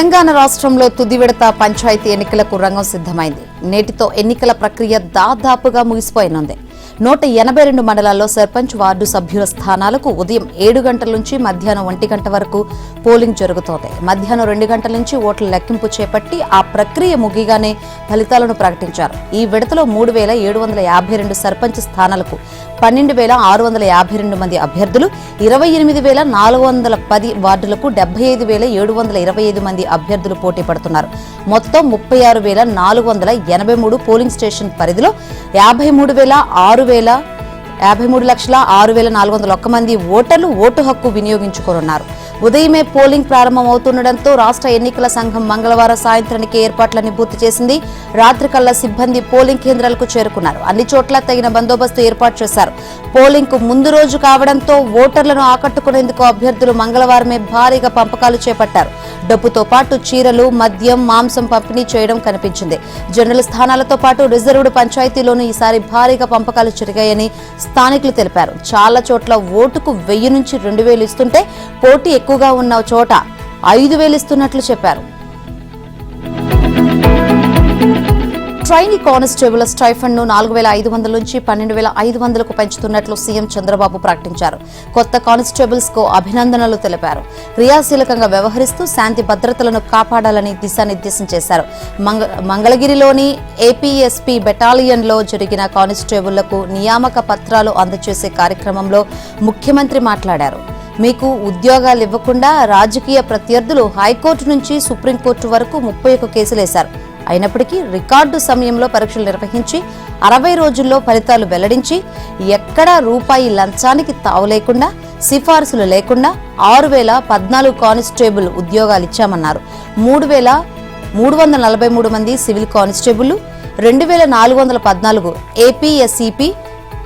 తెలంగాణ రాష్ట్రంలో తుది విడత పంచాయతీ ఎన్నికలకు రంగం సిద్ధమైంది. నేటితో ఎన్నికల ప్రక్రియ దాదాపుగా ముగిసిపోయినుంది. 182 మండలాల్లో సర్పంచ్ వార్డు సభ్యుల స్థానాలకు ఉదయం 7 గంటల నుంచి మధ్యాహ్నం 1 గంట వరకు పోలింగ్ జరుగుతోంది. మధ్యాహ్నం 2 గంటల నుంచి ఓట్ల లెక్కింపు చేపట్టి ఆ ప్రక్రియ ముగియగానే ఫలితాలను ప్రకటించారు. ఈ విడతలో 3,752 సర్పంచ్ స్థానాలకు 12,652 మంది అభ్యర్థులు, 28,410 వార్డులకు 75,725 మంది అభ్యర్థులు పోటీ పడుతున్నారు. మొత్తం 36,483 పోలింగ్ స్టేషన్ పరిధిలో 53,6,401 మంది ఓటర్లు ఓటు హక్కు వినియోగించుకోనున్నారు. ఉదయమే పోలింగ్ ప్రారంభమవుతుండటంతో రాష్ట్ర ఎన్నికల సంఘం మంగళవారం సాయంత్రానికి ఏర్పాట్లన్నీ పూర్తి చేసింది. రాత్రికల్లా సిబ్బంది పోలింగ్ కేంద్రాలకు చేరుకున్నారు. అన్ని చోట్ల తగిన బందోబస్తు ఏర్పాటు చేశారు. పోలింగ్ కు ముందు రోజు కావడంతో ఓటర్లను ఆకట్టుకునేందుకు అభ్యర్థులు మంగళవారమే భారీగా పంపకాలు చేపట్టారు. డబ్బుతో పాటు చీరలు, మద్యం, మాంసం పంపిణీ చేయడం కనిపించింది. జనరల్ స్థానాలతో పాటు రిజర్వ్డ్ పంచాయతీలోనూ ఈసారి భారీగా పంపకాలు జరిగాయని స్థానికులు తెలిపారు. చాలా చోట్ల ఓటుకు 1000 నుంచి 2000 ఇస్తుంటే పోటీ ఎక్కువగా ఉన్న చోట 5000 ఇస్తున్నట్లు చెప్పారు. ట్రైనీ కానిస్టేబుల్ స్టైఫండ్ ను 4,500 నుంచి 12,500కు పెంచుతున్నట్లు సీఎం చంద్రబాబు ప్రకటించారు. కొత్త కానిస్టేబుల్స్ కు అభినందనలు తెలిపారు. క్రియాశీలకంగా వ్యవహరిస్తూ శాంతి భద్రతలను కాపాడాలని దిశానిర్దేశం చేశారు. మంగళగిరిలోని ఏపీఎస్పీ బెటాలియన్లో జరిగిన కానిస్టేబుళ్లకు నియామక పత్రాలు అందజేసే కార్యక్రమంలో ముఖ్యమంత్రి మాట్లాడారు. మీకు ఉద్యోగాలు ఇవ్వకుండా రాజకీయ ప్రత్యర్థులు హైకోర్టు నుంచి సుప్రీంకోర్టు వరకు 31 కేసులేశారు. అయినప్పటికీ రికార్డు సమయంలో పరీక్షలు నిర్వహించి 60 రోజుల్లో ఫలితాలు వెల్లడించి ఎక్కడా రూపాయి లంచానికి తావు లేకుండా, సిఫార్సులు లేకుండా 6,014 కానిస్టేబుల్ ఉద్యోగాలు ఇచ్చామన్నారు. 3,343 మంది సివిల్ కానిస్టేబుళ్లు, 2,414 ఏపీఎస్ఈపీ,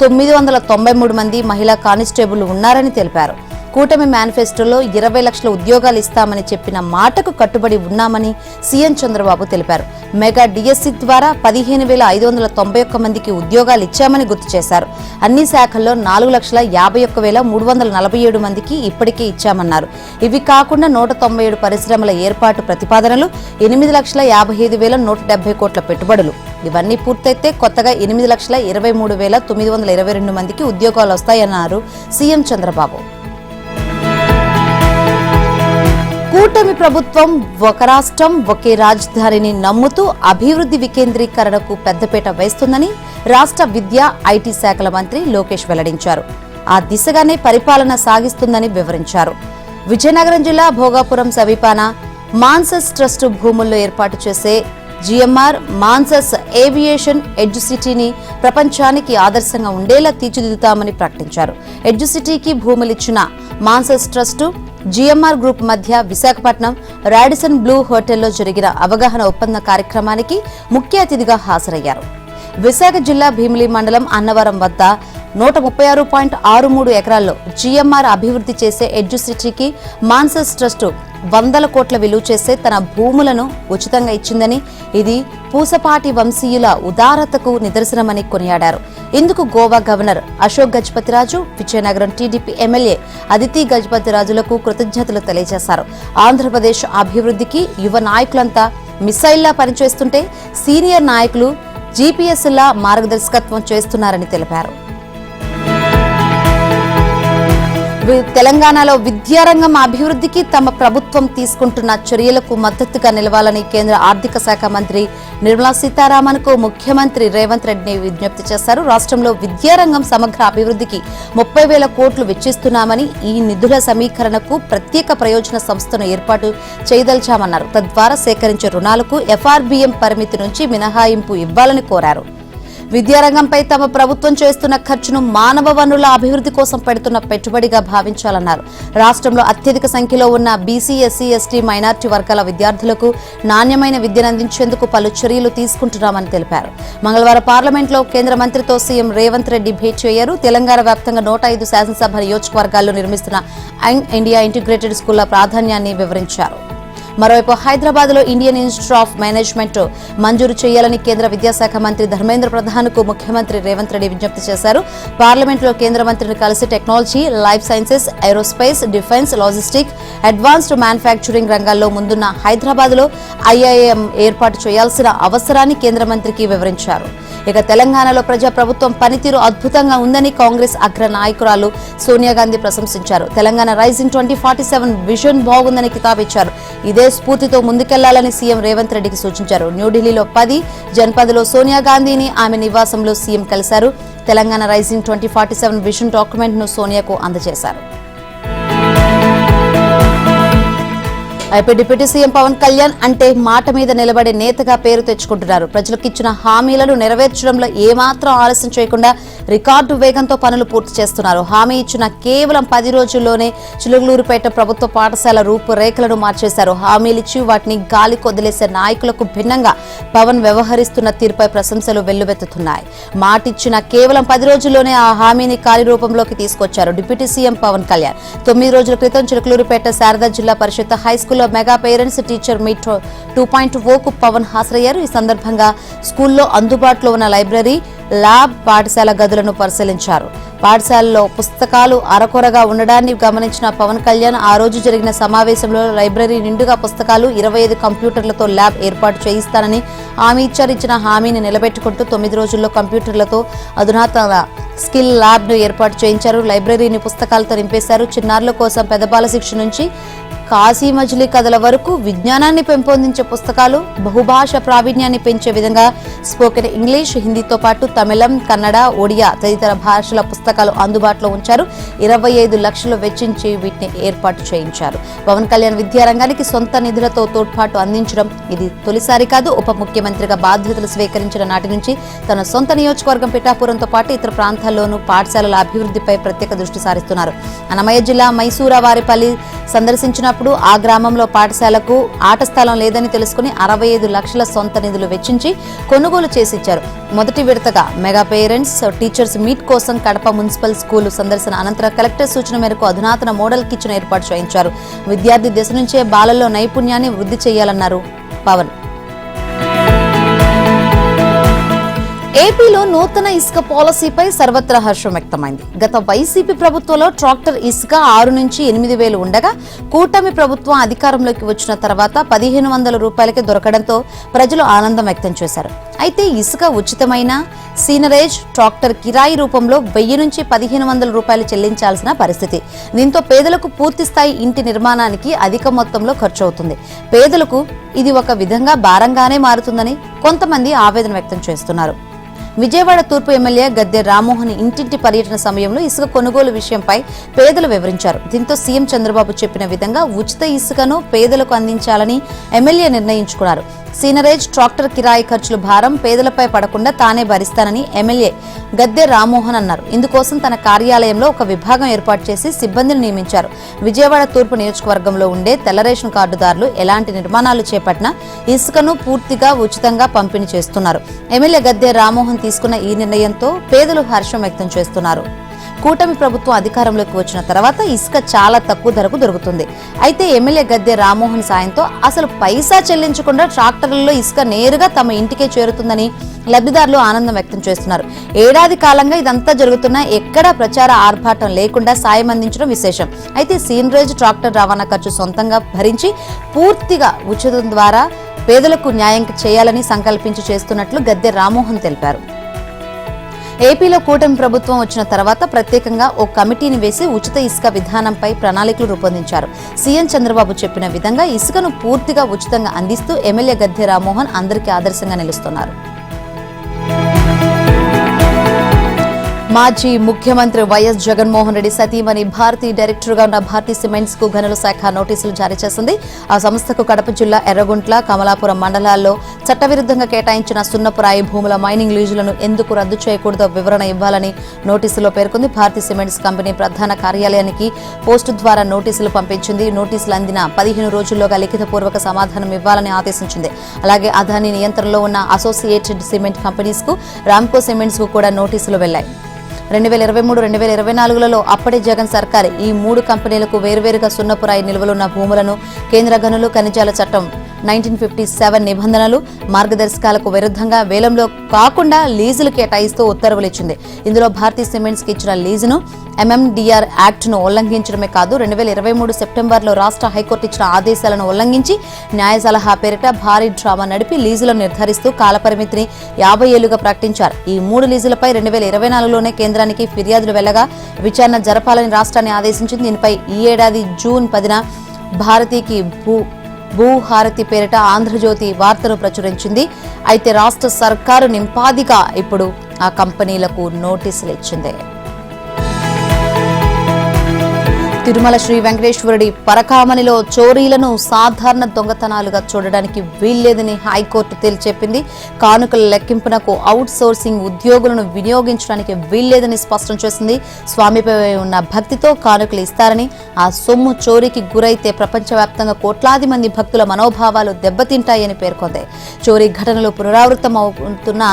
993 మంది మహిళా కానిస్టేబుళ్లు ఉన్నారని తెలిపారు. కూటమి మేనిఫెస్టోలో 20 లక్షల ఉద్యోగాలు ఇస్తామని చెప్పిన మాటకు కట్టుబడి ఉన్నామని సీఎం చంద్రబాబు తెలిపారు. మెగా డిఎస్సి ద్వారా 15,591 మందికి ఉద్యోగాలు ఇచ్చామని గుర్తు చేశారు. అన్ని శాఖల్లో 4,51,347 మందికి ఇప్పటికే ఇచ్చామన్నారు. ఇవి కాకుండా 197 పరిశ్రమల ఏర్పాటు ప్రతిపాదనలు, 8,55,170 కోట్ల పెట్టుబడులు. ఇవన్నీ పూర్తయితే కొత్తగా 8,23,922 మందికి ఉద్యోగాలు వస్తాయన్నారు సీఎం చంద్రబాబు. కూటమి ప్రభుత్వం ఒక రాష్ట్రం ఒకే రాజధానిని నమ్ముతూ అభివృద్ధి వికేంద్రీకరణకు పెద్దపీట వేస్తుందని రాష్ట్ర విద్యా, ఐటీ శాఖల మంత్రి లోకేష్ వెల్లడించారు. ఆ దిశగానే పరిపాలన సాగిస్తుందని వివరించారు. విజయనగరం జిల్లా భోగాపురం సమీపాన మాన్సస్ ట్రస్ట్ భూముల్లో ఏర్పాటు చేసే జిఎంఆర్ మాన్సస్ ఏవియేషన్ ఎడ్యుసిటీని ప్రపంచానికి ఆదర్శంగా ఉండేలా తీర్చిదిద్దుతామని ప్రకటించారు. ఎడ్యుసిటీకి భూములిచ్చిన మాన్సస్ ట్రస్ట్, జిఎంఆర్ గ్రూప్ మధ్య విశాఖపట్నం రాడిసన్ బ్లూ హోటల్లో జరిగిన అవగాహన ఒప్పంద కార్యక్రమానికి ముఖ్య అతిథిగా హాజరయ్యారు. విశాఖ జిల్లా భీమిలి మండలం అన్నవరం వద్ద 136.63 ఎకరాల్లో జిఎంఆర్ అభివృద్ధి చేసే ఎడ్యుసిటీకి మాన్సస్ ట్రస్ట్ 100 కోట్ల విలువ చేసే తన భూములను ఉచితంగా ఇచ్చిందని, ఇది పూసపాటి వంశీయుల ఉదారతకు నిదర్శనమని కొనియాడారు. ఇందుకు Goa governor Ashok Gajapathiraju, Vizianagaram TDP MLA Aditi గజపతిరాజులకు కృతజ్ఞతలు తెలియజేశారు. ఆంధ్రప్రదేశ్ అభివృద్ధికి యువ నాయకులంతా మిసైల్లా పనిచేస్తుంటే సీనియర్ నాయకులు జీపీఎస్లా మార్గదర్శకత్వం చేస్తున్నారని తెలిపారు. తెలంగాణలో విద్యారంగం అభివృద్ధికి తమ ప్రభుత్వం తీసుకుంటున్న చర్యలకు మద్దతుగా నిలవాలని కేంద్ర ఆర్థిక శాఖ మంత్రి నిర్మలా సీతారామన్ కు ముఖ్యమంత్రి రేవంత్ రెడ్డి విజ్ఞప్తి చేశారు. రాష్ట్రంలో విద్యారంగం సమగ్ర అభివృద్ధికి 30,000 కోట్లు వెచ్చిస్తున్నామని, ఈ నిధుల సమీకరణకు ప్రత్యేక ప్రయోజన సంస్థను ఏర్పాటు చేయదలిచామన్నారు. తద్వారా సేకరించే రుణాలకు ఎఫ్ఆర్బీఎం పరిమితి నుంచి మినహాయింపు ఇవ్వాలని కోరారు. విద్యారంగంపై తమ ప్రభుత్వం చేస్తున్న ఖర్చును మానవ వనరుల అభివృద్ధి కోసం పెడుతున్న పెట్టుబడిగా భావించాలన్నారు. రాష్ట్రంలో అత్యధిక సంఖ్యలో ఉన్న బీసీ, ఎస్సీ, ఎస్టీ, మైనార్టీ వర్గాల విద్యార్థులకు నాణ్యమైన విద్యను అందించేందుకు పలు చర్యలు తీసుకుంటున్నామని తెలిపారు. మంగళవారం పార్లమెంట్లో కేంద్ర మంత్రితో సీఎం రేవంత్ రెడ్డి భేటీ అయ్యారు. తెలంగాణ వ్యాప్తంగా 105 శాసనసభ నియోజకవర్గాల్లో నిర్మిస్తున్న యంగ్ ఇండియా ఇంటిగ్రేటెడ్ స్కూళ్ల ప్రాధాన్యాన్ని వివరించారు. మరోవైపు హైదరాబాద్ లో ఇండియన్ ఇన్స్టిట్యూట్ ఆఫ్ మేనేజ్మెంట్ మంజూరు చేయాలని కేంద్ర విద్యాశాఖ మంత్రి ధర్మేంద్ర ప్రధాన్ కు ముఖ్యమంత్రి రేవంత్ రెడ్డి విజ్ఞప్తి చేశారు. పార్లమెంట్ లో కేంద్ర మంత్రిని కలిసి technology, life sciences, aerospace, defence, logistic, advanced manufacturing రంగాల్లో ముందున్న హైదరాబాద్ లో ఐఐఎం ఏర్పాటు చేయాల్సిన అవసరాన్ని కేంద్ర మంత్రికి వివరించారు. ఇక తెలంగాణలో ప్రజాప్రభుత్వం పనితీరు అద్భుతంగా ఉందని కాంగ్రెస్ అగ్ర నాయకురాలు సోనియా గాంధీ ప్రశంసించారు. తెలంగాణ రైజింగ్ 2047 విజన్ బాగుందని కితాబిచ్చారు. ఇదే స్ఫూర్తితో ముందుకెళ్లాలని సీఎం రేవంత్ రెడ్డికి సూచించారు. న్యూఢిల్లీలో 10 జన్పథ్లో సోనియా గాంధీని ఆమె నివాసంలో సీఎం కలిశారు. తెలంగాణ రైజింగ్ 2047 విజన్ డాక్యుమెంట్ ను సోనియాకు అందజేశారు. అయితే డిప్యూటీ సీఎం పవన్ కళ్యాణ్ అంటే మాట మీద నిలబడే నేతగా పేరు తెచ్చుకుంటున్నారు. ప్రజలకు ఇచ్చిన హామీలను నెరవేర్చడంలో ఏమాత్రం ఆలస్యం చేయకుండా రికార్డు వేగంతో పనులు పూర్తి చేస్తున్నారు. హామీ ఇచ్చిన కేవలం 10 రోజుల్లోనే చిలుగులూరుపేట ప్రభుత్వ పాఠశాల రూపురేఖలను మార్చేశారు. హామీలిచ్చి వాటిని గాలి కొదిలేసే నాయకులకు భిన్నంగా పవన్ వ్యవహరిస్తున్న తీరుపై ప్రశంసలు వెల్లువెత్తుతున్నాయి. మాటిచ్చిన కేవలం 10 రోజుల్లోనే ఆ హామీని కార్యరూపంలోకి తీసుకొచ్చారు డిప్యూటీ సీఎం పవన్ కళ్యాణ్. 9 రోజుల క్రితం Chilakaluripet Sharada zilla parishad high school mega parents teacher meet 2.0కు పవన్ హాజరయ్యారు. ఈ సందర్భంగా స్కూల్లో అందుబాటులో ఉన్న లైబ్రరీ, ల్యాబ్, పాఠశాల గదులను పరిశీలించారు. పాఠశాలలో పుస్తకాలు అరకొరగా ఉండడాన్ని గమనించిన పవన్ కళ్యాణ్ ఆ రోజు జరిగిన సమావేశంలో లైబ్రరీ నిండుగా పుస్తకాలు, 25 కంప్యూటర్లతో ల్యాబ్ ఏర్పాటు చేయిస్తానని హామీ ఇచ్చారు. ఇచ్చిన హామీని నిలబెట్టుకుంటూ 9 రోజుల్లో కంప్యూటర్లతో అధునాతన స్కిల్ ల్యాబ్ ను ఏర్పాటు చేయించారు. లైబ్రరీని పుస్తకాలతో నింపేశారు. చిన్నారుల కోసం పెద్దబాల శిక్ష నుంచి కాశీ మజిలీ కథల వరకు విజ్ఞానాన్ని పెంపొందించే పుస్తకాలు, బహుభాష ప్రావీణ్యాన్ని పెంచే విధంగా స్పోకెన్ ఇంగ్లీష్, హిందీతో పాటు తమిళం, కన్నడ, ఒడియా తదితర భాషల పుస్తకాలు అందుబాటులో ఉంచారు. 25 లక్షలు వెచ్చించి వీటిని ఏర్పాటు చేయించారు. పవన్ కళ్యాణ్ విద్యారంగానికి సొంత నిధులతో తోడ్పాటు అందించడం ఇది తొలిసారి కాదు. ఉప ముఖ్యమంత్రిగా బాధ్యతలు స్వీకరించిన నాటి నుంచి తన సొంత నియోజకవర్గం పిఠాపురంతో పాటు ఇతర ప్రాంతాల్లోనూ పాఠశాలల అభివృద్ధిపై ప్రత్యేక దృష్టి సారిస్తున్నారు. అన్నమయ్య జిల్లా మైసూరావారిపల్లి సందర్శించిన ఆ గ్రామంలో పాఠశాలకు ఆట స్థలం లేదని తెలుసుకుని 65 లక్షల సొంత నిధులు వెచ్చించి కొనుగోలు చేసిచ్చారు. మొదటి విడతగా మెగా పేరెంట్స్ టీచర్స్ మీట్ కోసం కడప మున్సిపల్ స్కూల్ సందర్శన అనంతరం కలెక్టర్ సూచన మేరకు అధునాతన మోడల్ కిచెన్ ఏర్పాటు చేయించారు. విద్యార్థి దశ నుంచే బాలల్లో నైపుణ్యాన్ని వృద్ధి చేయాలన్నారు పవన్. ఏపీలో నూతన ఇసుక పాలసీపై సర్వత్రా హర్షం వ్యక్తమైంది. గత వైసీపీ ప్రభుత్వంలో ట్రాక్టర్ ఇసుక 6 నుంచి 8 వేలు ఉండగా కూటమి ప్రభుత్వం అధికారంలోకి వచ్చిన తర్వాత 1500 రూపాయలకి దొరకడంతో ప్రజలు ఆనందం వ్యక్తం చేశారు. అయితే ఇసుక ఉచితమైన సీనరేజ్ ట్రాక్టర్ కిరాయి రూపంలో 1000 నుంచి 1500 రూపాయలు చెల్లించాల్సిన పరిస్థితి. దీంతో పేదలకు పూర్తి స్థాయి ఇంటి నిర్మాణానికి అధిక మొత్తంలో ఖర్చు అవుతుంది. పేదలకు ఇది ఒక విధంగా భారంగానే మారుతుందని కొంతమంది ఆవేదన వ్యక్తం చేస్తున్నారు. విజయవాడ తూర్పు ఎమ్మెల్యే గద్దె రామ్మోహన్ ఇంటింటి పర్యటన సమయంలో ఇసుక కొనుగోలు విషయంపై పేదలు వివరించారు. దీంతో సీఎం చంద్రబాబు చెప్పిన విధంగా ఉచిత ఇసుకను పేదలకు అందించాలని ఎమ్మెల్యే నిర్ణయించుకున్నారు. సీనరేజ్ ట్రాక్టర్ కిరాయి ఖర్చుల భారం పేదలపై పడకుండా తానే భరిస్తానని ఎమ్మెల్యే గద్దె రామ్మోహన్ అన్నారు. ఇందుకోసం తన కార్యాలయంలో ఒక విభాగం ఏర్పాటు చేసి సిబ్బందిని నియమించారు. విజయవాడ తూర్పు నియోజకవర్గంలో ఉండే తెల్ల రేషన్ కార్డుదారులు ఎలాంటి నిర్మాణాలు చేపట్టినా ఇసుకను పూర్తిగా ఉచితంగా పంపిణీ చేస్తున్నారు. ఎమ్మెల్యే గద్దె రామ్మోహన్ తీసుకున్న ఈ నిర్ణయంతో పేదలు హర్షం వ్యక్తం చేస్తున్నారు. కూటమి ప్రభుత్వం అధికారంలోకి వచ్చిన తర్వాత ఇసుక చాలా తక్కువ ధరకు దొరుకుతుంది. అయితే ఎమ్మెల్యే గద్దె రామ్మోహన్ సాయంతో అసలు పైసా చెల్లించకుండా ట్రాక్టర్లలో ఇసుక నేరుగా తమ ఇంటికే చేరుతుందని లబ్ధిదారులు ఆనందం వ్యక్తం చేస్తున్నారు. ఏడాది కాలంగా ఇదంతా జరుగుతున్నా ఎక్కడా ప్రచార ఆర్భాటం లేకుండా సాయం అందించడం విశేషం. అయితే సీనరేజ్ ట్రాక్టర్ రవాణా ఖర్చు సొంతంగా భరించి పూర్తిగా ఉచితం ద్వారా పేదలకు న్యాయం చేయాలని సంకల్పించి చేస్తున్నట్లు గద్దె రామ్మోహన్ తెలిపారు. ఏపీలో కూటమి ప్రభుత్వం వచ్చిన తర్వాత ప్రత్యేకంగా ఓ కమిటీని వేసి ఉచిత ఇసుక విధానంపై ప్రణాళికలు రూపొందించారు. సీఎం చంద్రబాబు చెప్పిన విధంగా ఇసుకను పూర్తిగా ఉచితంగా అందిస్తూ ఎమ్మెల్యే గద్దె రామ్మోహన్ అందరికీ ఆదర్శంగా నిలుస్తున్నారు. మాజీ ముఖ్యమంత్రి వైఎస్ జగన్మోహన్ రెడ్డి సతీమణి భారతీ డైరెక్టర్గా ఉన్న భారతీ సిమెంట్స్ కు గనుల శాఖ నోటీసులు జారీ చేసింది. ఆ సంస్థకు కడప జిల్లా ఎర్రగుంట్ల, కమలాపురం మండలాల్లో చట్టవిరుద్ధంగా కేటాయించిన సున్నపురాయి భూముల మైనింగ్ లీజులను ఎందుకు రద్దు చేయకూడదో వివరణ ఇవ్వాలని నోటీసులో పేర్కొంది. భారతీ సిమెంట్స్ కంపెనీ ప్రధాన కార్యాలయానికి పోస్టు ద్వారా నోటీసులు పంపించింది. నోటీసులు అందిన 15 రోజుల్లోగా లిఖితపూర్వక సమాధానం ఇవ్వాలని ఆదేశించింది. అలాగే అదానీ నియంత్రణలో ఉన్న అసోసియేటెడ్ సిమెంట్ కంపెనీస్ కు, రామ్కో సిమెంట్స్ కు కూడా నోటీసులు వెళ్లాయి. 2023-2024లలో అప్పటి జగన్ సర్కార్ ఈ 3 కంపెనీలకు వేర్వేరుగా సున్నపురాయి నిల్వలున్న భూములను కేంద్ర గనులు ఖనిజాల చట్టం 1957 నిబంధనలు మార్గదర్శకాలకు విరుద్ధంగా వేలంలో కాకుండా లీజులు కేటాయిస్తూ ఉత్తర్వులు ఇచ్చింది. ఇందులో భారతీయ సిమెంట్స్ కి ఇచ్చిన లీజును MMDR యాక్ట్ను ఉల్లంఘించడమే కాదు 2023 సెప్టెంబర్లో రాష్ట్ర హైకోర్టు ఇచ్చిన ఆదేశాలను ఉల్లంఘించి న్యాయ సలహా పేరిట భారీ డ్రామా నడిపి లీజులను నిర్ధారిస్తూ కాలపరిమితిని 50 ఏళ్లుగా ప్రకటించారు. ఈ 3 లీజులపై 2024లోనే కేంద్రానికి ఫిర్యాదులు వెళ్లగా విచారణ జరపాలని రాష్ట్రాన్ని ఆదేశించింది. దీనిపై ఈ ఏడాది జూన్ 10న భారతీకి భూహారతి పేరిట ఆంధ్రజ్యోతి వార్తను ప్రచురించింది. అయితే రాష్ట్ర సర్కారు నింపాదిగా ఇప్పుడు ఆ కంపెనీలకు నోటీసులు ఇచ్చింది. తిరుమల శ్రీ వెంకటేశ్వరుడి పరకామణిలో చోరీలను సాధారణ దొంగతనాలుగా చూడడానికి వీల్లేదని హైకోర్టు తేల్చెప్పింది. కానుకల లెక్కింపునకు అవుట్ సోర్సింగ్ ఉద్యోగులను వినియోగించడానికి వీల్లేదని స్పష్టం చేసింది. స్వామిపై ఉన్న భక్తితో కానుకలు ఇస్తారని, ఆ సొమ్ము చోరీకి గురైతే ప్రపంచవ్యాప్తంగా కోట్లాది మంది భక్తుల మనోభావాలు దెబ్బతింటాయని పేర్కొంది. చోరీ ఘటనలు పునరావృతమవుతున్న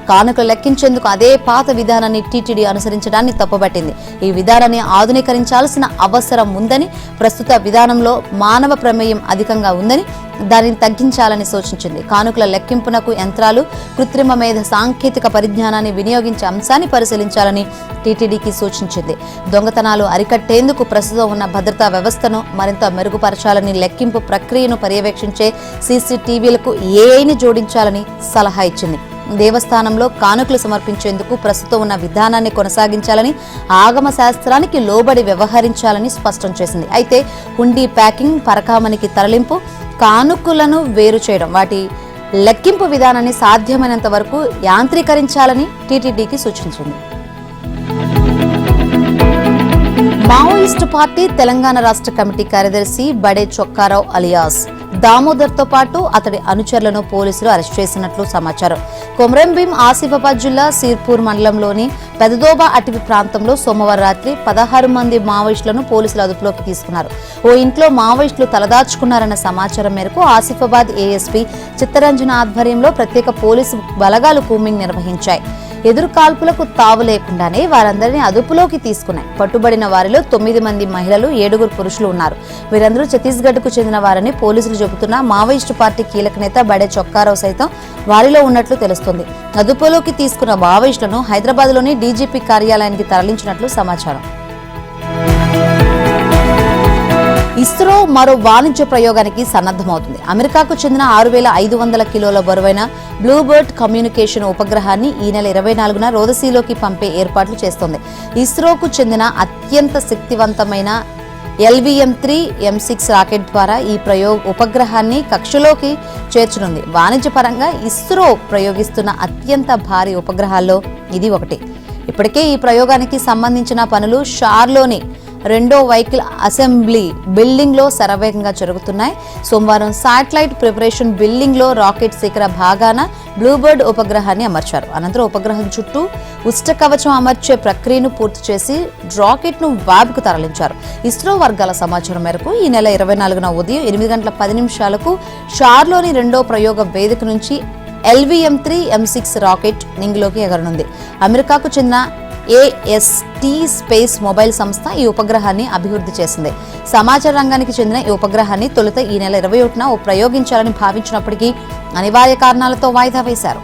కానుకలు లెక్కించేందుకు అదే పాత విధానాన్ని టీటీడీ అనుసరించడాన్ని తప్పుపట్టింది. ఈ విధానాన్ని ఆధునీకరించాల్సిన అవసరం ఉందని, ప్రస్తుత విధానంలో మానవ ప్రమేయం అధికంగా ఉందని, దానిని తగ్గించాలని సూచించింది. కానుకల లెక్కింపునకు యంత్రాలు, కృత్రిమ మేధ సాంకేతిక పరిజ్ఞానాన్ని వినియోగించే అంశాన్ని పరిశీలించాలని టీటీడీకి సూచించింది. దొంగతనాలు అరికట్టేందుకు ప్రస్తుతం ఉన్న భద్రతా వ్యవస్థను మరింత మెరుగుపరచాలని, లెక్కింపు ప్రక్రియను పర్యవేక్షించే CCTVలకు AIని జోడించాలని సలహా ఇచ్చింది. దేవస్థానంలో కానుకలు సమర్పించేందుకు ప్రస్తుతం ఉన్న విధానాన్ని కొనసాగించాలని, ఆగమ శాస్త్రానికి లోబడి వ్యవహరించాలని స్పష్టం చేసింది. అయితే హుండీ ప్యాకింగ్, పరకామణికి తరలింపు, కానుకలను వేరు చేయడం, వాటి లెక్కింపు విధానాన్ని సాధ్యమైనంత వరకు యాంత్రీకరించాలని టీటీడీకి సూచించింది. మావోయిస్టు పార్టీ తెలంగాణ రాష్ట్ర కమిటీ కార్యదర్శి బడే చొక్కారావు అలియాస్ దామోదర్తో పాటు అతడి అనుచరులను పోలీసులు అరెస్ట్ చేసినట్లు సమాచారం. కొమరంభీం ఆసిఫాబాద్ జిల్లా సిర్పూర్ మండలంలోని పెదదోబా అటవీ ప్రాంతంలో సోమవారం రాత్రి 16 మంది మావోయిస్టులను పోలీసులు అదుపులోకి తీసుకున్నారు. ఓ ఇంట్లో మావోయిస్టులు తలదాచుకున్నారన్న సమాచారం మేరకు ఆసిఫాబాద్ ASP చిత్తరంజన ఆధ్వర్యంలో ప్రత్యేక పోలీసు బలగాలు కూంబింగ్ నిర్వహించాయి. ఎదురు కాల్పులకు తావు లేకుండానే వారందరినీ అదుపులోకి తీసుకున్నాయి. పట్టుబడిన వారిలో 9 మంది మహిళలు, 7 పురుషులు ఉన్నారు. వీరందరూ ఛత్తీస్గఢ్కు చెందిన వారని పోలీసులు చెబుతున్న మావోయిస్టు పార్టీ కీలక నేత బడే చొక్కారావు సైతం వారిలో ఉన్నట్లు తెలుస్తోంది. అదుపులోకి తీసుకున్న మావోయిస్టులను హైదరాబాద్లోని DGP కార్యాలయానికి తరలించినట్లు సమాచారం. ఇస్రో మరో వాణిజ్య ప్రయోగానికి సన్నద్ధమవుతుంది. అమెరికాకు చెందిన 6500 కిలోల బరువైన బ్లూబర్డ్ కమ్యూనికేషన్ ఉపగ్రహాన్ని ఈ నెల 24న రోదసీలోకి పంపే ఏర్పాట్లు చేస్తోంది. ఇస్రోకు చెందిన అత్యంత శక్తివంతమైన LVM-3 M6 రాకెట్ ద్వారా ఈ ఉపగ్రహాన్ని కక్షలోకి చేర్చనుంది. వాణిజ్యపరంగా ఇస్రో ప్రయోగిస్తున్న అత్యంత భారీ ఉపగ్రహాల్లో ఇది ఒకటి. ఇప్పటికే ఈ ప్రయోగానికి సంబంధించిన పనులు షార్లోని 2వ వెహికల్ అసెంబ్లీ బిల్డింగ్ లో శరవేగంగా జరుగుతున్నాయి. సోమవారం శాటిలైట్ ప్రిపరేషన్ బిల్డింగ్ లో రాకెట్ శిఖర భాగాన బ్లూబర్డ్ ఉపగ్రహాన్ని అమర్చారు. అనంతరం ఉపగ్రహం చుట్టూ ఉష్ట కవచం అమర్చే ప్రక్రియను పూర్తి చేసి రాకెట్ ను వ్యాబ్ కు తరలించారు. ఇస్రో వర్గాల సమాచారం మేరకు ఈ నెల 24న ఉదయం 8:10 షార్లోని 2వ ప్రయోగ వేదిక నుంచి LVM-3 M6 రాకెట్ నింగిలోకి ఎగరనుంది. అమెరికాకు చెందిన AST స్పేస్ మొబైల్ సంస్థ ఈ ఉపగ్రహాన్ని అభివృద్ధి చేసింది. సమాచార రంగానికి చెందిన ఈ ఉపగ్రహాన్ని తొలుత ఈ నెల 21న ప్రయోగించాలని భావించినప్పటికీ అనివార్య కారణాలతో వాయిదా వేశారు.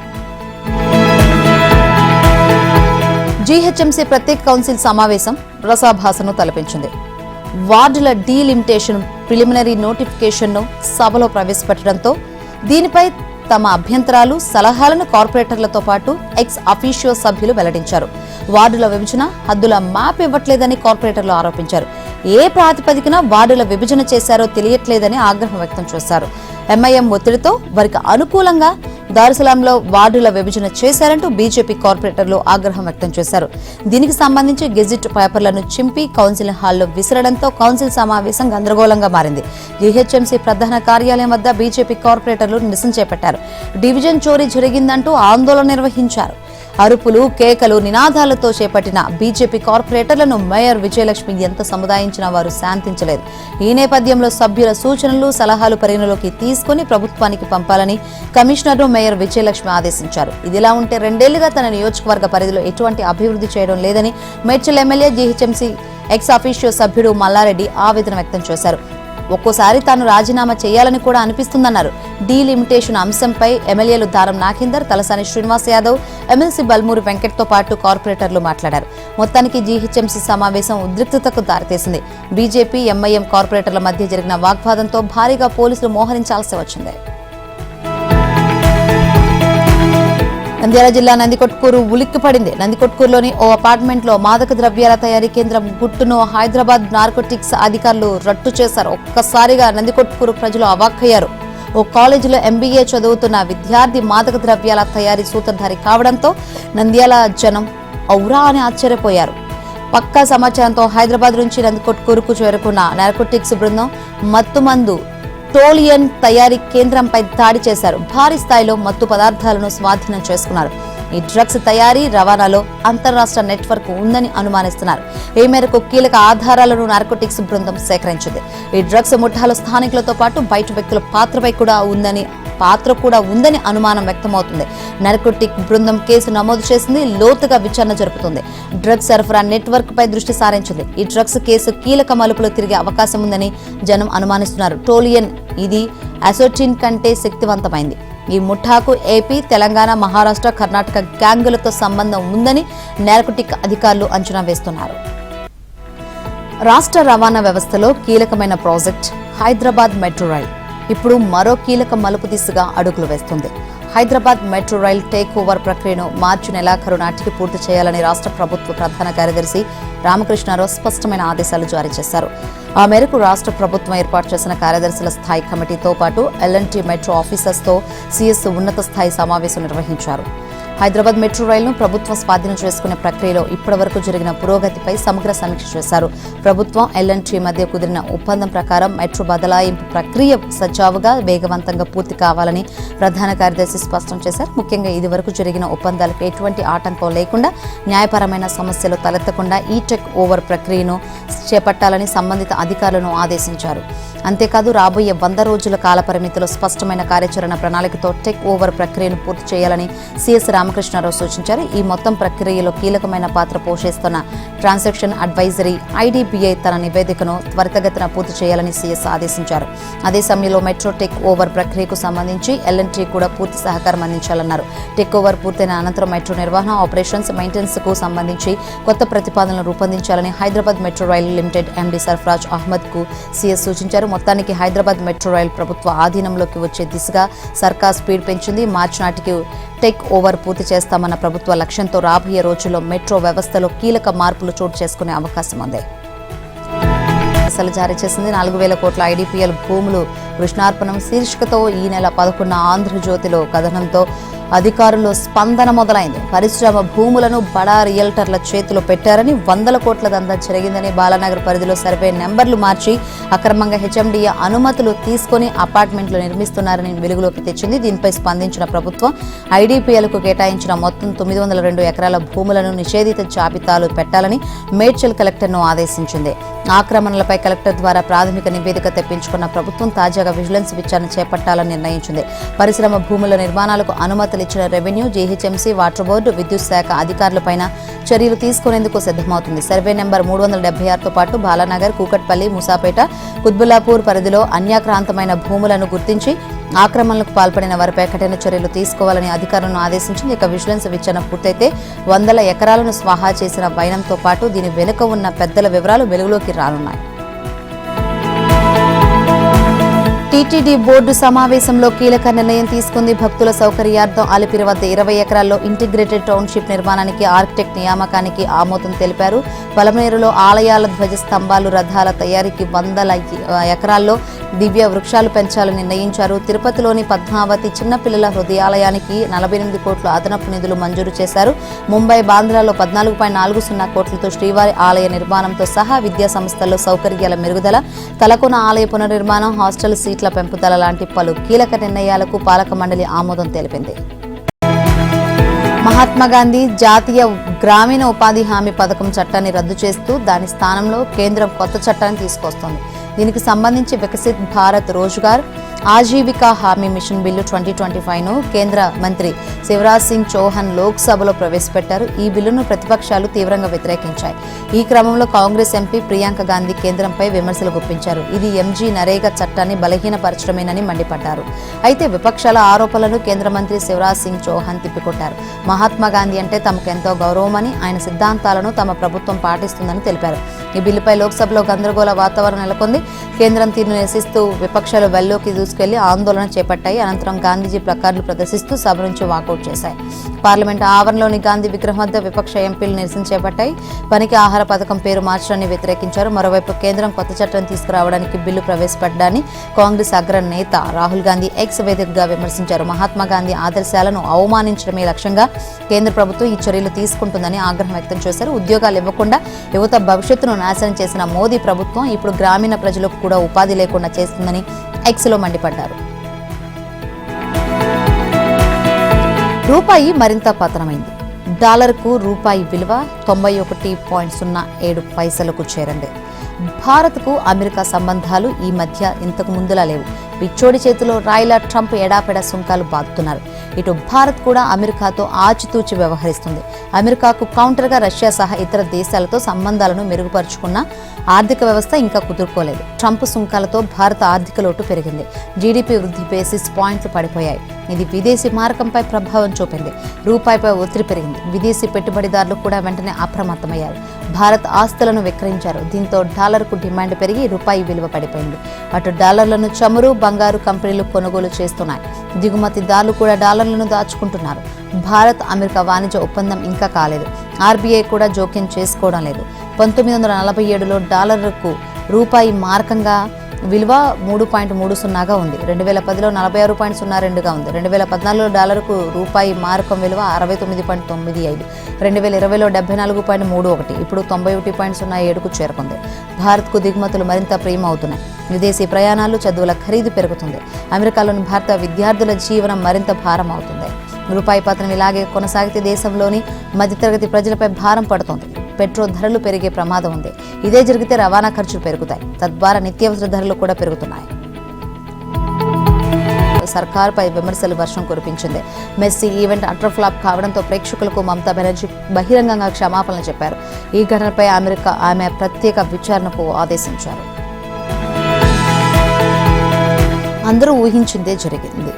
GHMC ప్రత్యేక కౌన్సిల్ సమావేశం రసాభాసను తలపించింది. వార్డుల డీలిమిటేషన్ ప్రిలిమినరీ నోటిఫికేషన్ను సభలో ప్రవేశపెట్టడంతో దీనిపై తమ అభ్యంతరాలు, సలహాలను కార్పొరేటర్లతో పాటు ఎక్స్ అఫీషియో సభ్యులు వెల్లడించారు. వార్డుల విభజన హద్దుల మ్యాప్ ఇవ్వట్లేదని కార్పొరేటర్లు ఆరోపించారు. ఏ ప్రాతిపదికన వార్డుల విభజన చేశారో తెలియట్లేదని ఆగ్రహం వ్యక్తం చేశారు. MIM ఒత్తిడితో వారికి అనుకూలంగా దారుసలాంలో వార్డుల విభజన చేశారంటూ బీజేపీ కార్పొరేటర్లు ఆగ్రహం వ్యక్తం చేశారు. దీనికి సంబంధించి గెజిట్ పేపర్లను చింపి కౌన్సిల్ హాల్లో విసరడంతో కౌన్సిల్ సమావేశం గందరగోళంగా మారింది. GHMC ప్రధాన కార్యాలయం వద్ద బీజేపీ కార్పొరేటర్లు నిరసన చేపట్టారు. డివిజన్ చోరీ జరిగిందంటూ ఆందోళన నిర్వహించారు. అరుపులు, కేకలు, నినాదాలతో చేపట్టిన బీజేపీ కార్పొరేటర్లను మేయర్ విజయలక్ష్మి ఎంత సముదాయించినా వారు శాంతించలేదు. ఈ నేపథ్యంలో సభ్యుల సూచనలు, సలహాలు పరిగణలోకి తీసుకుని ప్రభుత్వానికి పంపాలని కమిషనర్ను మేయర్ విజయలక్ష్మి ఆదేశించారు. ఇదిలా ఉంటే 2 ఏళ్లుగా తన నియోజకవర్గ పరిధిలో ఎటువంటి అభివృద్ధి చేయడం లేదని Medchal MLA GHMC ex officio సభ్యుడు మల్లారెడ్డి ఆవేదన వ్యక్తం చేశారు. ఒక్కోసారి తాను రాజీనామా చేయాలని కూడా అనిపిస్తుందన్నారు. డీలిమిటేషన్ అంశంపై ఎమ్మెల్యేలు దారం నాగేందర్, తలసాని శ్రీనివాస్ యాదవ్, ఎమ్మెల్సీ బల్మూరి వెంకట్తో పాటు కార్పొరేటర్లు మాట్లాడారు. మొత్తానికి జీహెచ్ఎంసీ సమావేశం ఉద్రిక్తతకు దారితీసింది. బీజేపీ, ఎంఐఎం కార్పొరేటర్ల మధ్య జరిగిన వాగ్వాదంతో భారీగా పోలీసులు మోహరించాల్సి వచ్చింది. నంద్యాల జిల్లా నందికొట్కూరు ఉలిక్కిపడింది. నందికొట్కూరులోని ఓ అపార్ట్మెంట్లో మాదక ద్రవ్యాల తయారీ కేంద్రం గుట్టును హైదరాబాద్ నార్కోటిక్స్ అధికారులు రట్టు చేశారు. ఒక్కసారిగా నందికొట్కూరు ప్రజలు అవాక్కయ్యారు. ఓ కాలేజీలో ఎంబీఏ చదువుతున్న విద్యార్థి మాదక ద్రవ్యాల తయారీ సూత్రధారి కావడంతో నంద్యాల జనం ఔరా అని ఆశ్చర్యపోయారు. పక్కా సమాచారంతో హైదరాబాద్ నుంచి నందికొట్కూరుకు చేరుకున్న నార్కోటిక్స్ బృందం మత్తుమందు టోలియన్ తయారీ కేంద్రంపై దాడి చేశారు. భారీ స్థాయిలో మత్తు పదార్థాలను స్వాధీనం చేసుకున్నారు. ఈ డ్రగ్స్ తయారీ, రవాణాలో అంతర్రాష్ట్ర నెట్వర్క్ ఉందని అనుమానిస్తున్నారు. ఈ మేరకు కీలక ఆధారాలను నార్కోటిక్స్ బృందం సేకరించింది. ఈ డ్రగ్స్ ముఠాలో స్థానికులతో పాటు బయట వ్యక్తుల పాత్ర కూడా ఉందని అనుమానం వ్యక్తమవుతుంది. నార్కోటిక్ బృందం కేసు నమోదు చేసింది, లోతుగా విచారణ జరుపుతుంది. డ్రగ్స్ సరఫరా నెట్వర్క్ పై దృష్టి సారించింది. ఈ డ్రగ్స్ కేసు కీలక మలుపులు తిరిగే అవకాశం ఉందని జనం అనుమానిస్తున్నారు. టోలియన్ ఇది అసోటిన్ కంటే శక్తివంతమైంది. ఈ ముఠాకు ఏపీ, తెలంగాణ, మహారాష్ట్ర, కర్ణాటక గ్యాంగులతో సంబంధం ఉందని నార్కోటిక్ అధికారులు అంచనా వేస్తున్నారు. రాష్ట్ర రవాణా వ్యవస్థలో కీలకమైన ప్రాజెక్ట్ హైదరాబాద్ మెట్రో రైల్ ఇప్పుడు మరో కీలక మలుపు దిశగా అడుగులు వేస్తుంది. Hyderabad metro rail take over ప్రక్రియను మార్చి నెలాఖరు నాటికి పూర్తి చేయాలని రాష్ట్ర ప్రభుత్వ ప్రధాన కార్యదర్శి రామకృష్ణారావు స్పష్టమైన ఆదేశాలు జారీ చేశారు. ఆ మేరకు రాష్ట్ర ప్రభుత్వం ఏర్పాటు చేసిన కార్యదర్శుల స్థాయి కమిటీతో పాటు ఎల్ఎన్టీ మెట్రో ఆఫీసర్స్తో సీఎస్ ఉన్నత స్థాయి సమావేశం నిర్వహించారు. హైదరాబాద్ మెట్రో రైలును ప్రభుత్వం స్వాధీనం చేసుకునే ప్రక్రియలో ఇప్పటివరకు జరిగిన పురోగతిపై సమగ్ర సమీక్ష చేశారు. ప్రభుత్వం, ఎల్ఎన్టీ మధ్య కుదిరిన ఒప్పందం ప్రకారం మెట్రో బదలాయింపు ప్రక్రియ సజావుగా, వేగవంతంగా పూర్తి కావాలని ప్రధాన కార్యదర్శి స్పష్టం చేశారు. ముఖ్యంగా ఇదివరకు జరిగిన ఒప్పందాలకు ఎటువంటి ఆటంకం లేకుండా, న్యాయపరమైన సమస్యలు తలెత్తకుండా ఈ టేక్ ఓవర్ ప్రక్రియను చేపట్టాలని సంబంధిత అధికారులను ఆదేశించారు. అంతేకాదు రాబోయే 100 రోజుల కాల పరిమితిలో స్పష్టమైన కార్యాచరణ ప్రణాళికతో టేక్ ఓవర్ ప్రక్రియను పూర్తి చేయాలని సీఎస్ రామకృష్ణారావు సూచించారు. ఈ మొత్తం ప్రక్రియలో కీలకమైన పాత్ర పోషిస్తున్న ట్రాన్సాక్షన్ అడ్వైజరీ ఐడీబీఐ తన నివేదికను త్వరితగతిన పూర్తి చేయాలని సీఎస్ ఆదేశించారు. అదే సమయంలో మెట్రో టేక్ ఓవర్ ప్రక్రియకు సంబంధించి ఎల్ఎన్టీ కూడా పూర్తి సహకారం అందించాలన్నారు. టేక్ ఓవర్ పూర్తయిన అనంతరం మెట్రో నిర్వహణ, ఆపరేషన్స్, మెయింటెనెన్స్ కు సంబంధించి కొత్త ప్రతిపాదనలు రూపొందించాలని Hyderabad metro rail limited MD Sarfaraz Ahmed కు సీఎస్ సూచించారు. మొత్తానికి హైదరాబాద్ మెట్రో రైల్ ప్రభుత్వ ఆధీనంలోకి వచ్చే దిశగా సర్కార్ స్పీడ్ పెంచింది. మార్చి నాటికి టేక్ ఓవర్ పూర్తి చేస్తామన్న ప్రభుత్వ లక్ష్యంతో రాబోయే రోజుల్లో మెట్రో వ్యవస్థలో కీలక మార్పులు చోటు చేసుకునే అవకాశం ఉంది. జారీ చేసింది. 4,000 కోట్ల ఐడీపీఎల్ భూములు కృష్ణార్పణం శీర్షికతో ఈ నెల 11 ఆంధ్రజ్యోతిలో కథనంతో అధికారుల్లో స్పందన మొదలైంది. పరిశ్రమ భూములను బడా రియల్టర్ల చేతిలో పెట్టారని, 100 కోట్ల దందా జరిగిందని, బాలానగర్ పరిధిలో సర్వే నెంబర్లు మార్చి అక్రమంగా హెచ్ఎండిఏ అనుమతులు తీసుకుని అపార్ట్మెంట్లు నిర్మిస్తున్నారని వెలుగులోకి తెచ్చింది. దీనిపై స్పందించిన ప్రభుత్వం ఐడీపీఎల్కు కేటాయించిన మొత్తం 902 ఎకరాల భూములను నిషేధిత జాబితాలు పెట్టాలని మేడ్చల్ కలెక్టర్ను ఆదేశించింది. ఆక్రమణలపై కలెక్టర్ ద్వారా ప్రాథమిక నివేదిక తెప్పించుకున్న ప్రభుత్వం తాజాగా విజిలెన్స్ విచారణ చేపట్టాలని నిర్ణయించింది. పరిశ్రమ భూముల నిర్మాణాలకు అనుమతులు ఇచ్చిన రెవెన్యూ, జీహెచ్ఎంసీ, వాటర్ బోర్డు, విద్యుత్ శాఖ అధికారులపైన చర్యలు తీసుకునేందుకు సిద్ధమవుతుంది. సర్వే నెంబర్ 376తో పాటు బాలానగర్, కూకట్పల్లి, ముసాపేట, కుత్బుల్లాపూర్ పరిధిలో అన్యాక్రాంతమైన భూములను గుర్తించి ఆక్రమణలకు పాల్పడిన వారిపై కఠిన చర్యలు తీసుకోవాలని అధికారులను ఆదేశించింది. ఇక విజిలెన్స్ విచారణ పూర్తయితే 100 ఎకరాలను స్వాహా చేసిన వైనంతో పాటు దీని వెనుక ఉన్న పెద్దల వివరాలు వెలుగులోకి రానున్నాయి. టీటీడీ బోర్డు సమావేశంలో కీలక నిర్ణయం తీసుకుంది. భక్తుల సౌకర్యార్థం అలిపిరి వద్ద 20 ఎకరాల్లో ఇంటిగ్రేటెడ్ టౌన్షిప్ నిర్మాణానికి ఆర్కిటెక్ట్ నియామకానికి ఆమోదం తెలిపారు. పలమనేరులో ఆలయాల ధ్వజ స్తంభాలు, రథాల తయారీకి 100 ఎకరాల్లో దివ్య వృక్షాలు పెంచాలని నిర్ణయించారు. తిరుపతిలోని పద్మావతి చిన్నపిల్లల హృదయాలయానికి 48 కోట్ల అదనపు నిధులు మంజూరు చేశారు. ముంబై, బాంద్రాలో 14.40 కోట్లతో శ్రీవారి ఆలయ నిర్మాణంతో సహా విద్యా సంస్థల్లో సౌకర్యాల మెరుగుదల, తలకోన ఆలయ పునర్నిర్మాణం, హాస్టల్ సీట్ల పెంపుదల లాంటి పలు కీలక నిర్ణయాలకు పాలక మండలి ఆమోదం తెలిపింది. మహాత్మా గాంధీ జాతీయ గ్రామీణ ఉపాధి హామీ పథకం చట్టాన్ని రద్దు చేస్తూ దాని స్థానంలో కేంద్రం కొత్త చట్టాన్ని తీసుకొస్తోంది. దీనికి సంబంధించి వికసిత్ భారత్ రోజ్గార్ ఆజీవికా హామీ మిషన్ బిల్లు 2025ను కేంద్ర మంత్రి శివరాజ్ సింగ్ చౌహాన్ లోక్సభలో ప్రవేశపెట్టారు. ఈ బిల్లును ప్రతిపక్షాలు తీవ్రంగా వ్యతిరేకించాయి. ఈ క్రమంలో కాంగ్రెస్ ఎంపీ ప్రియాంక గాంధీ కేంద్రంపై విమర్శలు గుప్పించారు. ఇది ఎంజీ నరేగా చట్టాన్ని బలహీనపరచడమేనని మండిపడ్డారు. అయితే విపక్షాల ఆరోపణలను కేంద్ర మంత్రి శివరాజ్ సింగ్ చౌహాన్ తిప్పికొట్టారు. మహాత్మా గాంధీ అంటే తమకు ఎంతో గౌరవమని, ఆయన సిద్ధాంతాలను తమ ప్రభుత్వం పాటిస్తుందని తెలిపారు. ఈ బిల్లుపై లోక్సభలో గందరగోళ వాతావరణం నెలకొంది. కేంద్రం తీరును నిరసిస్తూ విపక్షాలు వెల్లోకి దూసుకెళ్లి ఆందోళన చేపట్టాయి. అనంతరం గాంధీజీ ప్లకార్డులు ప్రదర్శిస్తూ సభ నుంచి వాకౌట్ చేశాయి. పార్లమెంట్ ఆవరణలోని గాంధీ విగ్రహం వద్ద విపక్ష ఎంపీలు నిరసన చేపట్టాయి. పనికి ఆహార పథకం పేరు మార్చడాన్ని వ్యతిరేకించారు. మరోవైపు కేంద్రం కొత్త చట్టం తీసుకురావడానికి బిల్లు ప్రవేశపెట్టడాన్ని కాంగ్రెస్ అగ్ర నేత రాహుల్ గాంధీ ఎక్స్ వేదికగా విమర్శించారు. మహాత్మా గాంధీ ఆదర్శాలను అవమానించడమే లక్ష్యంగా కేంద్ర ప్రభుత్వం ఈ చర్యలు తీసుకుంటుందని ఆగ్రహం వ్యక్తం చేశారు. ఉద్యోగాలు ఇవ్వకుండా యువత భవిష్యత్తును నాశనం చేసిన మోదీ ప్రభుత్వం ఇప్పుడు గ్రామీణ ప్రజలకు కూడా ఉపాధి లేకుండా చేస్తుందని ఎక్స్లో మండిపడ్డారు. రూపాయి మరింత పతనమైంది. డాలర్కు రూపాయి విలువ 91.07 చేరింది. భారత్కు అమెరికా సంబంధాలు ఈ మధ్య ఇంతకు ముందులా లేవు. పిచ్చోడి చేతిలో రాయిలా ట్రంప్ ఎడాపెడా సుంకాలు బాదుతున్నారు. ఇటు భారత్ కూడా అమెరికాతో ఆచితూచి వ్యవహరిస్తుంది. అమెరికాకు కౌంటర్గా రష్యా సహా ఇతర దేశాలతో సంబంధాలను మెరుగుపరుచుకున్న ఆర్థిక వ్యవస్థ ఇంకా కుదురుకోలేదు. ట్రంప్ సుంకాలతో భారత ఆర్థిక లోటు పెరిగింది. జీడీపీ వృద్ధి బేసిస్ పాయింట్లు పడిపోయాయి. ఇది విదేశీ మారకంపై ప్రభావం చూపింది. రూపాయిపై ఒత్తిడి పెరిగింది. విదేశీ పెట్టుబడిదారులు కూడా వెంటనే అప్రమత్తమయ్యారు. భారత్ ఆస్తులను విక్రయించారు. దీంతో డాలర్కు డిమాండ్ పెరిగి రూపాయి విలువ పడిపోయింది. అటు డాలర్లను చమురు, బంగారు కంపెనీలు కొనుగోలు చేస్తున్నాయి. దిగుమతిదారులు కూడా డాలర్లను దాచుకుంటున్నారు. భారత్ అమెరికా వాణిజ్య ఒప్పందం ఇంకా కాలేదు. ఆర్బీఐ కూడా జోక్యం చేసుకోవడం లేదు. 1947లో డాలర్కు రూపాయి మారకంగా విలువ 3.30గా ఉంది. 2010లో 46.02గా ఉంది. 2014లో డాలర్కు రూపాయి మారకం విలువ 69.95, 2020లో 74.31, ఇప్పుడు 91.07కు చేరుకుంది. భారత్కు దిగుమతులు మరింత ప్రియమవుతున్నాయి. విదేశీ ప్రయాణాలు, చదువుల ఖరీదు పెరుగుతుంది. అమెరికాలోని భారత విద్యార్థుల జీవనం మరింత భారం అవుతుంది. రూపాయి పతనం ఇలాగే కొనసాగితే దేశంలోని మధ్యతరగతి ప్రజలపై భారం పడుతోంది. పెట్రోల్ ధరలు పెరిగే ప్రమాదం ఉంది. ఇదే జరిగితే రవాణా ఖర్చులు పెరుగుతాయి. తద్వారా నిత్యావసర ధరలు కూడా పెరుగుతున్నాయి. సర్కార్పై విమర్శలు వర్షం కురిపించింది. మెస్సీ ఈవెంట్ అటర్ ఫ్లాప్ కావడంతో ప్రేక్షకులకు మమతా బెనర్జీ బహిరంగంగా క్షమాపణలు చెప్పారు. ఈ ఘటనపై ఆమె ప్రత్యేక విచారణకు ఆదేశించారు. అందరూ ఊహించిందే జరిగింది.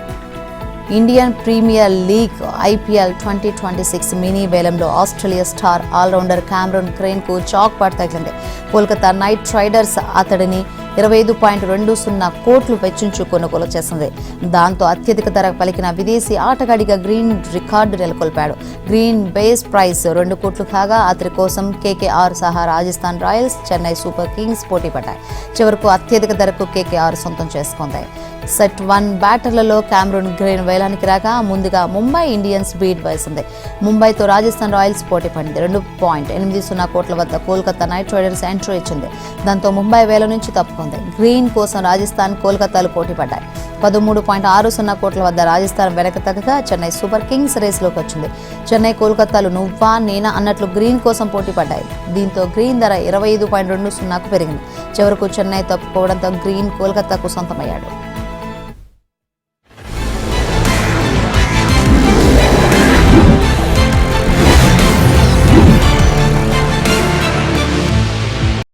Indian premier league IPL 2026 mini వేలంలో ఆస్ట్రేలియా స్టార్ ఆల్రౌండర్ క్యామరూన్ గ్రీన్కు చాక్పాట్ తగిలింది. కోల్కతా నైట్ రైడర్స్ అతడిని 25.20 కోట్లు వెచ్చించు కొనుగోలు చేసింది. దాంతో అత్యధిక ధర పలికిన విదేశీ ఆటగాడిగా గ్రీన్ రికార్డు నెలకొల్పాడు. గ్రీన్ బేస్ ప్రైస్ 2 కోట్లు కాగా అతడి కోసం కేకేఆర్ సహా Rajasthan Royals, Chennai Super Kings పోటీ పడ్డాయి. చివరకు అత్యధిక ధరకు కేకేఆర్ సొంతం చేసుకుంది. సెట్ 1 బ్యాటర్లలో క్యామరూన్ గ్రీన్ వేలానికి రాగా ముందుగా ముంబై ఇండియన్స్ బీట్ వేసింది. ముంబైతో రాజస్థాన్ రాయల్స్ పోటీ పడింది. 2.80 కోట్ల వద్ద కోల్కతా నైట్ రైడర్స్ ఎంట్రీ ఇచ్చింది. దాంతో ముంబై వేల నుంచి తప్పుకుంది. గ్రీన్ కోసం రాజస్థాన్, కోల్కతాలు పోటీ పడ్డాయి. 13.60 కోట్ల వద్ద రాజస్థాన్ వెనక తగ్గగా చెన్నై సూపర్ కింగ్స్ రేసులోకి వచ్చింది. చెన్నై, కోల్కతాలు నువ్వా నేనా అన్నట్లు గ్రీన్ కోసం పోటీ పడ్డాయి. దీంతో గ్రీన్ ధర 25.20కు పెరిగింది. చివరకు చెన్నై తప్పుకోవడంతో గ్రీన్ కోల్కతాకు సొంతమయ్యాడు.